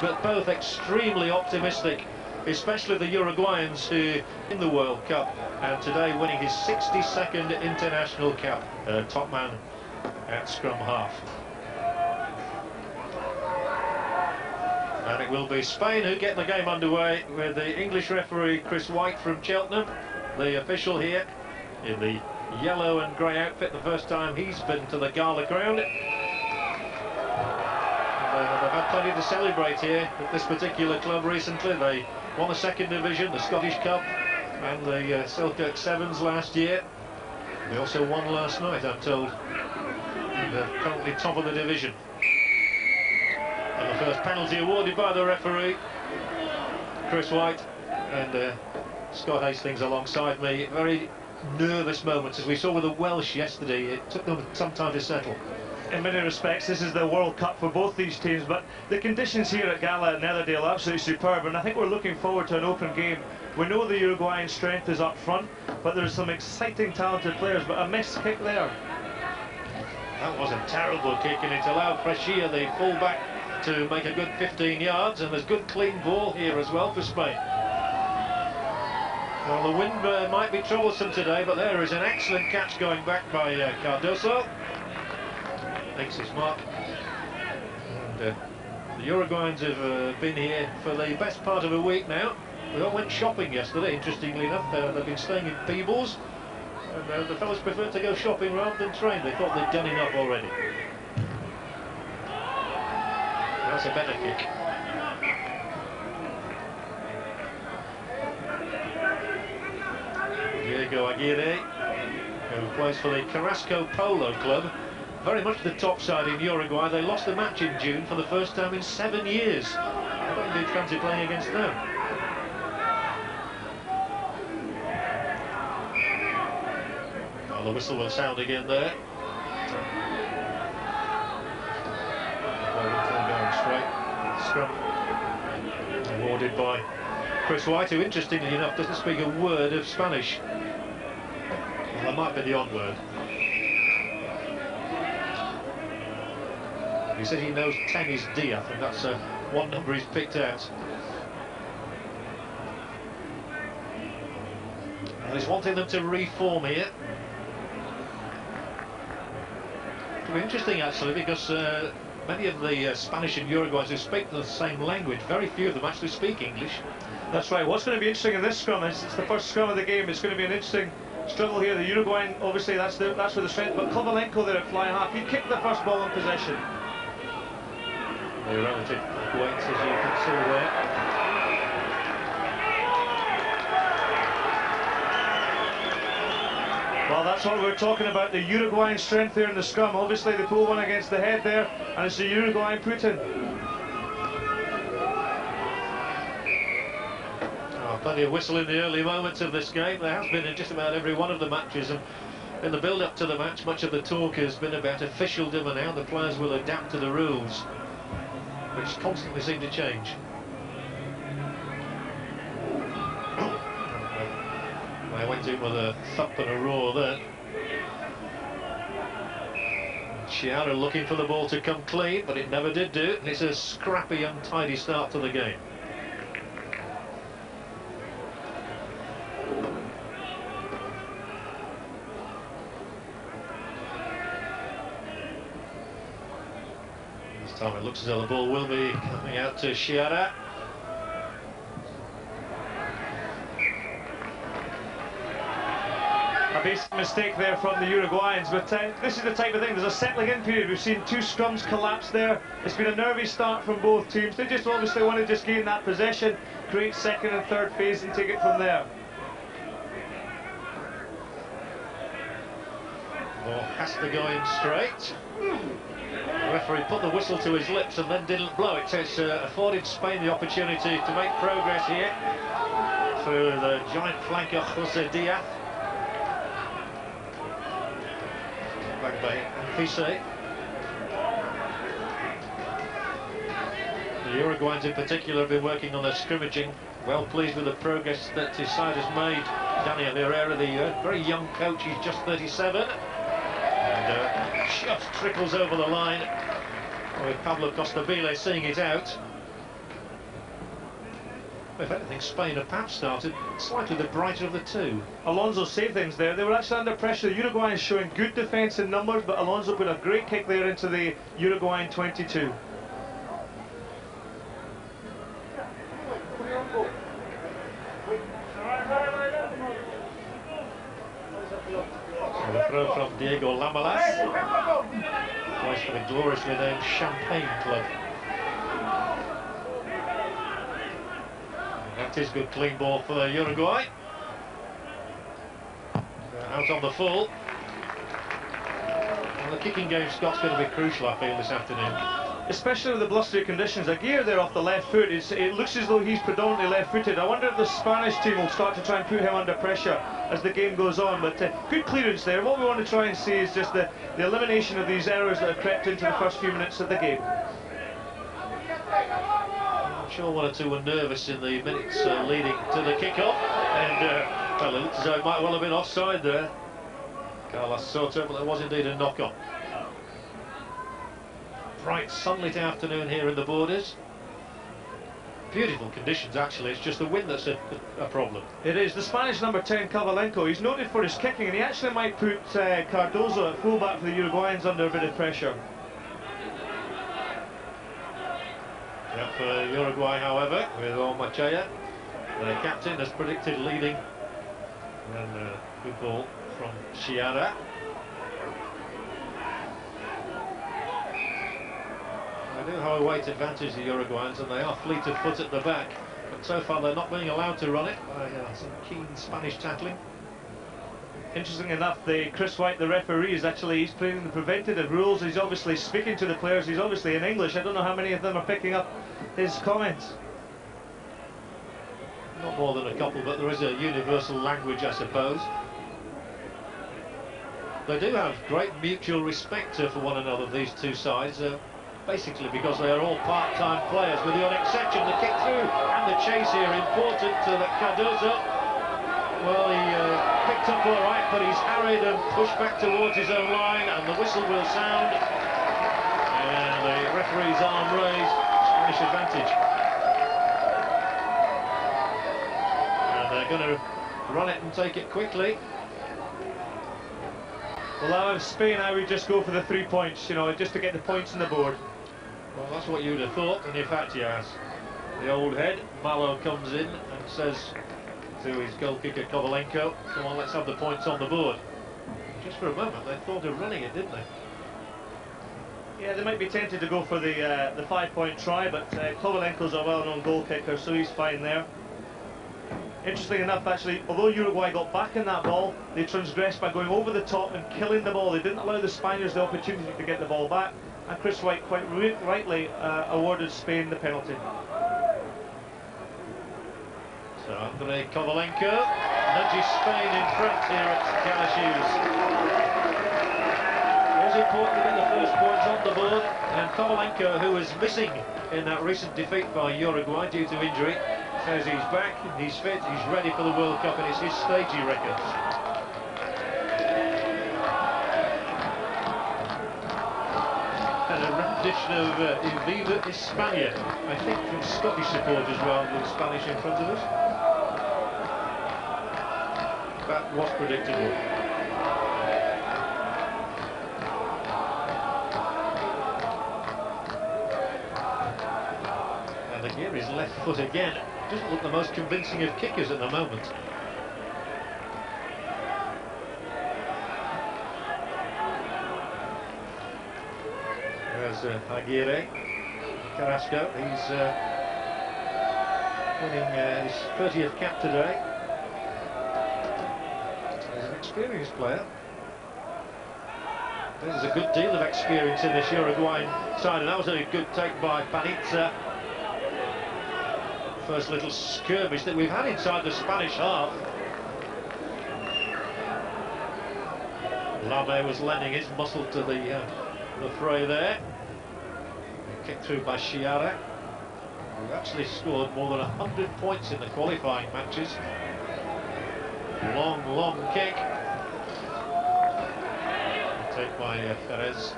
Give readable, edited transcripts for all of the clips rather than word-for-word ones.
but both extremely optimistic, especially the Uruguayans who in the World Cup and today winning his 62nd international cap. Top man at scrum half. And it will be Spain who get the game underway with the English referee Chris White from Cheltenham, the official here in the yellow and grey outfit, the first time he's been to the Gala ground. They've had plenty to celebrate here at this particular club recently. They won the second division, the Scottish Cup and the Selkirk Sevens last year. They also won last night, I'm told. They're currently top of the division. And the first penalty awarded by the referee, Chris White, and Scott Hastings alongside me. Very nervous moments, as we saw with the Welsh yesterday. It took them some time to settle. In many respects, this is the World Cup for both these teams, but the conditions here at Gala and Netherdale are absolutely superb, and I think we're looking forward to an open game. We know the Uruguayan strength is up front, but there's some exciting, talented players, but a missed kick there. That was a terrible kick, and it allowed Freshia, the full-back, to make a good 15 yards, and there's good clean ball here as well for Spain. Well, the wind might be troublesome today, but there is an excellent catch going back by Cardoso. Makes his mark. And the Uruguayans have been here for the best part of a week now. We all went shopping yesterday, interestingly enough. They've been staying in Peebles, and the fellas preferred to go shopping rather than train. They thought they'd done enough already. That's a better kick. Diego Aguirre, who plays for the Carrasco Polo Club, very much the top side in Uruguay. They lost the match in June for the first time in 7 years. I don't indeed fancy playing against them. Well, the whistle will sound again there. Going straight. Scrum awarded by Chris White, who interestingly enough doesn't speak a word of Spanish. Well, that might be the odd word. He said he knows 10 is D. I think that's one number he's picked out. And he's wanting them to reform here. It'll be interesting actually, because many of the Spanish and Uruguayans who speak the same language, very few of them actually speak English. That's right. What's going to be interesting in this scrum is it's the first scrum of the game. It's going to be an interesting struggle here. The Uruguayan, obviously, that's where the strength. But Kovalenko there at fly half, he kicked the first ball in possession. The relative weights, as you can see there. Well, that's what we're talking about, the Uruguayan strength there in the scrum. Obviously, they pull one against the head there, and it's the Uruguayan put-in. Plenty of whistle in the early moments of this game. There has been in just about every one of the matches, and in the build-up to the match, much of the talk has been about officialdom and how the players will adapt to the rules, which constantly seem to change. I went in with a thump and a roar there. Chiara looking for the ball to come clean, but it never did do. It's a scrappy, untidy start to the game. This time it looks as though the ball will be coming out to Chiara. A basic mistake there from the Uruguayans, but this is the type of thing. There's a settling in period. We've seen two scrums collapse there. It's been a nervy start from both teams. They just obviously want to just gain that possession, create second and third phase and take it from there. Ball has to go in straight. The referee put the whistle to his lips and then didn't blow it. So it's afforded Spain the opportunity to make progress here through the giant flanker Jose Diaz. Back by Fise. The Uruguayans in particular have been working on their scrimmaging. Well pleased with the progress that his side has made. Daniel Herrera, the very young coach, he's just 37. And just trickles over the line with Pablo Costabile seeing it out. If anything, Spain have perhaps started slightly the brighter of the two. Alonso saved things there. They were actually under pressure. The Uruguayans showing good defence in numbers, but Alonso put a great kick there into the Uruguayan 22. So the throw from Diego Lamalas. Plays for the gloriously named Champagne Club. That is good clean ball for Uruguay. Out on the full. Well, the kicking game, Scott's going to be crucial, I feel, this afternoon. Especially with the blustery conditions. Aguirre there off the left foot, it looks as though he's predominantly left-footed. I wonder if the Spanish team will start to try and put him under pressure as the game goes on. But good clearance there. What we want to try and see is just the elimination of these errors that have crept into the first few minutes of the game. I'm sure one or two were nervous in the minutes leading to the kick-off, and well, it looks as though it might well have been offside there. Carlos Soto, but there was indeed a knock-on. Bright sunlit afternoon here in the borders. Beautiful conditions, actually. It's just the wind that's a problem. It is. The Spanish number 10, Cavalenco, he's noted for his kicking, and he actually might put Cardozo at fullback for the Uruguayans under a bit of pressure. Yeah, for Uruguay, however, with Olmachea, the captain, as predicted, leading. And good ball from Chiara. They do have a weight advantage, the Uruguayans, and they are fleet of foot at the back. But so far they're not being allowed to run it by some keen Spanish tackling. Interesting enough, Chris White, the referee, he's playing the preventative rules. He's obviously speaking to the players. He's obviously in English. I don't know how many of them are picking up his comments. Not more than a couple, but there is a universal language, I suppose. They do have great mutual respect for one another, these two sides, basically because they are all part-time players, with the odd exception. The kick through and the chase here, important to Cardozo. Well, he picked up all right, but he's harried and pushed back towards his own line, and the whistle will sound. And the referee's arm raised, Spanish advantage. And they're going to run it and take it quickly. Well, out of Spain, I would just go for the 3 points, you know, just to get the points on the board. Well, that's what you'd have thought, and in fact, yes. The old head, Malo, comes in and says to his goal kicker Kovalenko, come on, let's have the points on the board. Just for a moment, they thought of running it, didn't they? Yeah, they might be tempted to go for the 5-point try, but Kovalenko's a well-known goal kicker, so he's fine there. Interesting enough, actually, although Uruguay got back in that ball, they transgressed by going over the top and killing the ball. They didn't allow the Spaniards the opportunity to get the ball back, and Chris White quite rightly awarded Spain the penalty. So Andrei Kovalenko nudges Spain in front here at Galashiels. It was important to get the first points on the board, and Kovalenko, who was missing in that recent defeat by Uruguay due to injury, says he's back, he's fit, he's ready for the World Cup, and it's his stage, he reckons. And a rendition of Viva España, I think from Scottish supporters rather than Spanish in front of us. That was predictable. And Aguirre's left foot again doesn't look the most convincing of kickers at the moment. There's Aguirre. Carrasco, he's winning his 30th cap today. He's an experienced player. There's a good deal of experience in this Uruguayan side, and that was a good take by Panizza. First little skirmish that we've had inside the Spanish half. Lame was lending his muscle to the fray there. Kicked through by Chiara, who actually scored more than 100 points in the qualifying matches. Long kick. Take by Perez.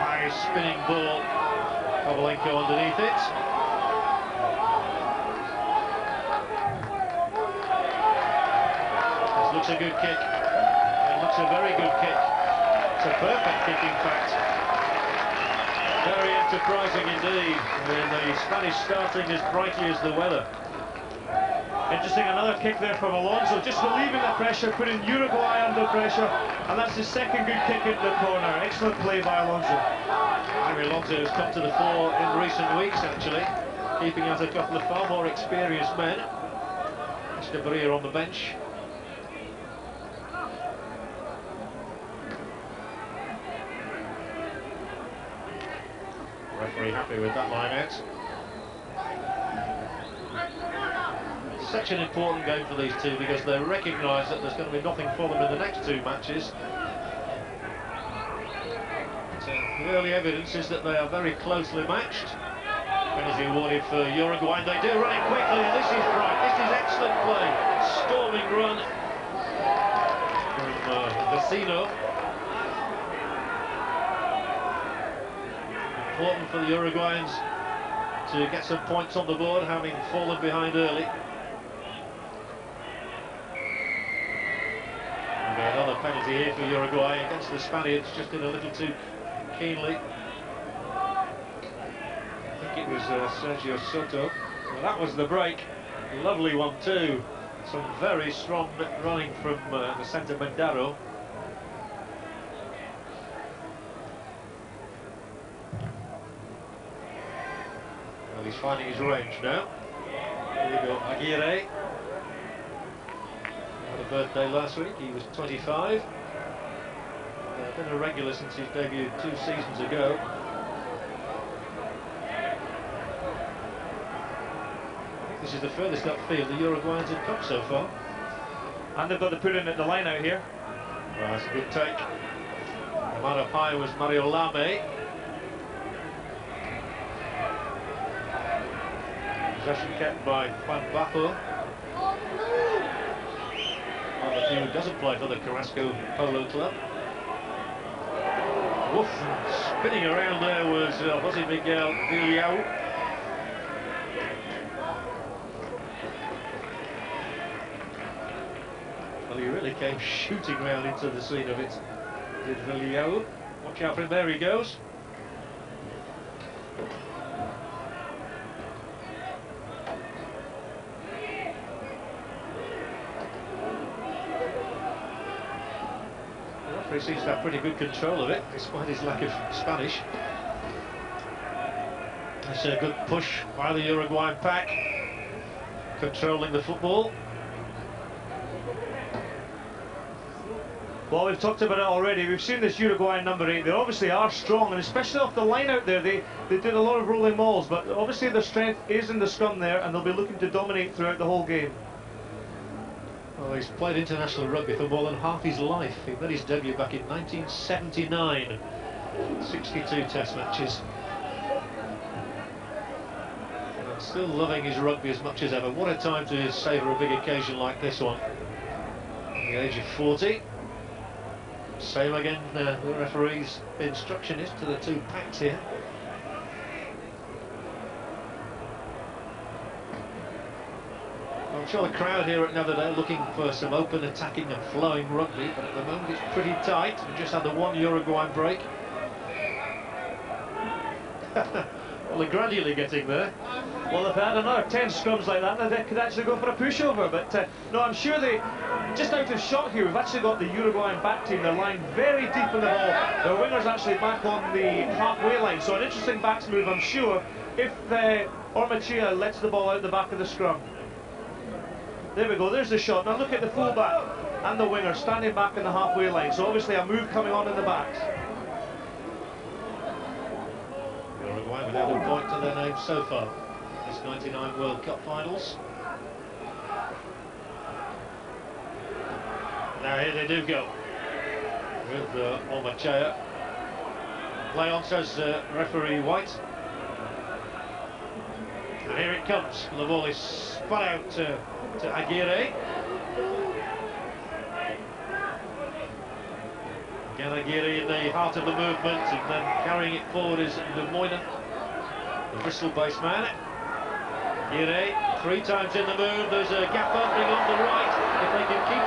High spinning ball. Kovalenko underneath it. This looks a good kick. It looks a very good kick. It's a perfect kick, in fact. Very enterprising indeed. And the Spanish starting as brightly as the weather. Interesting, another kick there from Alonso, just relieving the pressure, putting Uruguay under pressure, and that's his second good kick into the corner. Excellent play by Alonso. Alonso has come to the fore in recent weeks, actually, keeping out a couple of far more experienced men. Mr. Bria on the bench. Referee happy with that line out. Such an important game for these two because they recognise that there's going to be nothing for them in the next two matches. The early evidence is that they are very closely matched. Penalty awarded for Uruguay, and they do run it quickly, and this is right, this is excellent play. Storming run from Vecino. Important for the Uruguayans to get some points on the board, having fallen behind early. Another penalty here for Uruguay against the Spaniards, just in a little too keenly. I think it was Sergio Soto. Well, that was the break. Lovely one too. Some very strong running from Vicente Mendaro. Well, he's finding his range now. Here we go, Aguirre. Had a birthday last week, he was 25. Been a regular since his debut 2 seasons ago. I think this is the furthest upfield the Uruguayans have come so far. And they've got to put in at the line out here. Well, that's a good take. The man up high was Mario Lame. Possession kept by Juan Bajo. One of the few who doesn't play for the Carrasco Polo Club. Woof, spinning around there was Jose Miguel Villao. Well, he really came shooting round into the scene of it, did Villao. Watch out for him, there he goes. He seems to have pretty good control of it, despite his lack of Spanish. That's a good push by the Uruguayan pack, controlling the football. Well, we've talked about it already. We've seen this Uruguayan number 8. They obviously are strong, and especially off the line out there, they did a lot of rolling mauls, but obviously their strength is in the scrum there, and they'll be looking to dominate throughout the whole game. Well, he's played international rugby for more than half his life. He made his debut back in 1979. 62 test matches. And still loving his rugby as much as ever. What a time to savour a big occasion like this one. At the age of 40. Same again, the referee's instruction is to the two packs here. I'm sure the crowd here at Netherday are looking for some open, attacking and flowing rugby, but at the moment it's pretty tight. We just had the one Uruguayan break. Well, they're gradually getting there. Well, if they had another 10 scrums like that, they could actually go for a pushover. But no, I'm sure they, just out of shot here, we've actually got the Uruguayan back team. They're lying very deep in the ball. Their winger's actually back on the halfway line. So an interesting backs move, I'm sure, if Ormachia lets the ball out the back of the scrum. There we go, there's the shot. Now look at the fullback and the winger standing back in the halfway line. So obviously a move coming on in the backs. Uruguay without a point to their name so far. This 99 World Cup finals. Now here they do go. With Ormachea. Play on, says referee White. And here it comes. The ball is spun out to Aguirre. Again, Aguirre in the heart of the movement, and then carrying it forward is De Moyne. the Bristol-based man. Gire, 3 times in the move, there's a gap opening on the right. If they can keep